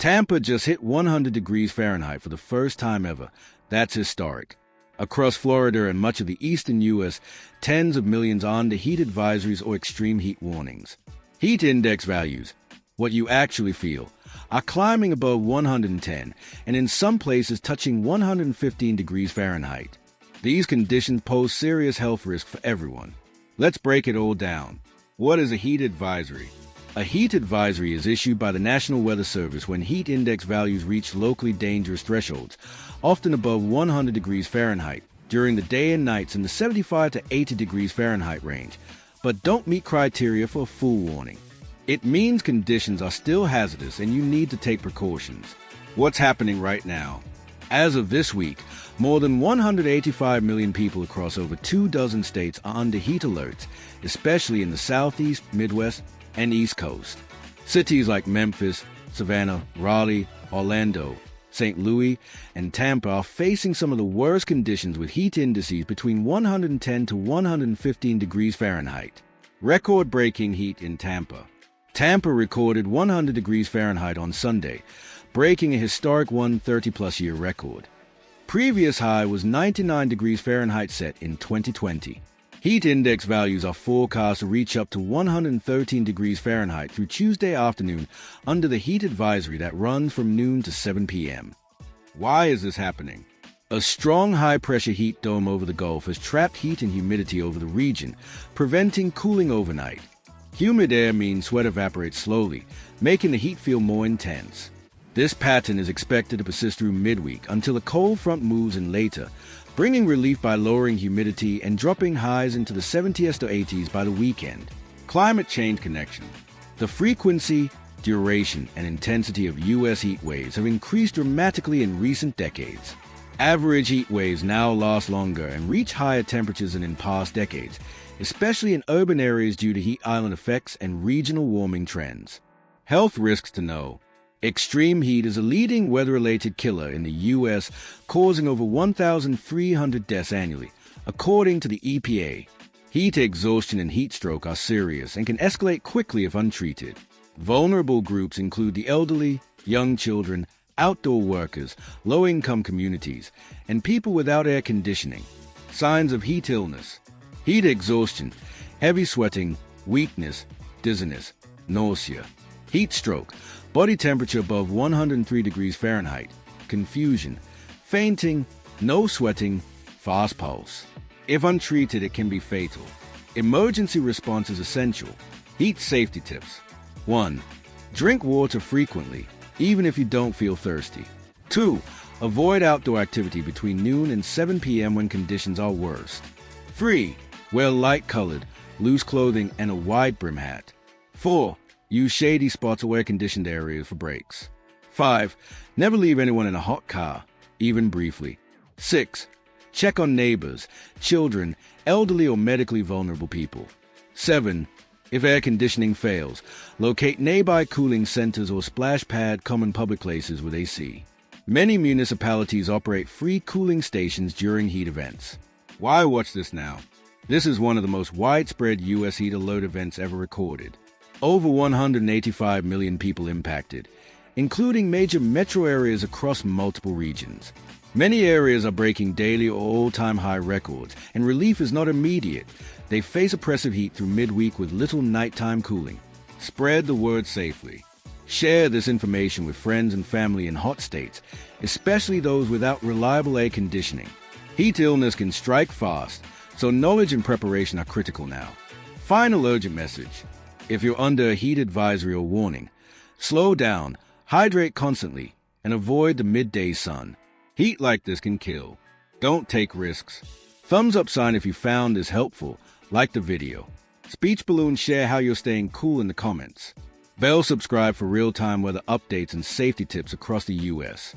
Tampa just hit 100 degrees Fahrenheit for the first time ever. That's historic. Across Florida and much of the eastern U.S., tens of millions are under heat advisories or extreme heat warnings. Heat index values, what you actually feel, are climbing above 110 and in some places touching 115 degrees Fahrenheit. These conditions pose serious health risks for everyone. Let's break it all down. What is a heat advisory? A heat advisory is issued by the National Weather Service when heat index values reach locally dangerous thresholds, often above 100 degrees Fahrenheit, during the day and nights in the 75 to 80 degrees Fahrenheit range, but don't meet criteria for a full warning. It means conditions are still hazardous and you need to take precautions. What's happening right now? As of this week, more than 185 million people across over 24 states are under heat alerts, especially in the Southeast, Midwest, and East Coast. Cities like Memphis, Savannah, Raleigh, Orlando, St. Louis, and Tampa are facing some of the worst conditions with heat indices between 110 to 115 degrees Fahrenheit. Record-breaking heat in Tampa. Tampa recorded 100 degrees Fahrenheit on Sunday, breaking a historic 130-plus year record. Previous high was 99 degrees Fahrenheit set in 2020. Heat index values are forecast to reach up to 113 degrees Fahrenheit through Tuesday afternoon under the heat advisory that runs from noon to 7 p.m. Why is this happening? A strong high-pressure heat dome over the Gulf has trapped heat and humidity over the region, preventing cooling overnight. Humid air means sweat evaporates slowly, making the heat feel more intense. This pattern is expected to persist through midweek until a cold front moves in later, bringing relief by lowering humidity and dropping highs into the 70s to 80s by the weekend. Climate change connection. The frequency, duration, and intensity of U.S. heat waves have increased dramatically in recent decades. Average heat waves now last longer and reach higher temperatures than in past decades, especially in urban areas due to heat island effects and regional warming trends. Health risks to know. Extreme heat is a leading weather-related killer in the U.S., causing over 1,300 deaths annually, according to the EPA. Heat exhaustion and heat stroke are serious and can escalate quickly if untreated. Vulnerable groups include the elderly, young children, outdoor workers, low-income communities, and people without air conditioning. Signs of heat illness. Heat exhaustion, heavy sweating, weakness, dizziness, nausea. Heat stroke, body temperature above 103 degrees Fahrenheit, confusion, fainting, no sweating, fast pulse. If untreated, it can be fatal. Emergency response is essential. Heat safety tips. 1. Drink water frequently, even if you don't feel thirsty. 2. Avoid outdoor activity between noon and 7 p.m. when conditions are worst. 3. Wear light-colored, loose clothing and a wide brim hat. 4. Use shady spots or air-conditioned areas for breaks. 5. Never leave anyone in a hot car, even briefly. 6. Check on neighbors, children, elderly or medically vulnerable people. 7. If air conditioning fails, locate nearby cooling centers or splash pad common public places with AC. Many municipalities operate free cooling stations during heat events. Why watch this now? This is one of the most widespread U.S. heat alert events ever recorded. Over 185 million people impacted, including major metro areas across multiple regions. Many areas are breaking daily or all-time high records, and relief is not immediate. They face oppressive heat through midweek with little nighttime cooling. Spread the word safely. Share this information with friends and family in hot states, especially those without reliable air conditioning. Heat illness can strike fast, so knowledge and preparation are critical now. Final urgent message. If you're under a heat advisory or warning, slow down, hydrate constantly, and avoid the midday sun. Heat like this can kill. Don't take risks. Thumbs up sign if you found this helpful. Like the video. Speech balloon share how you're staying cool in the comments. Bell subscribe for real-time weather updates and safety tips across the U.S.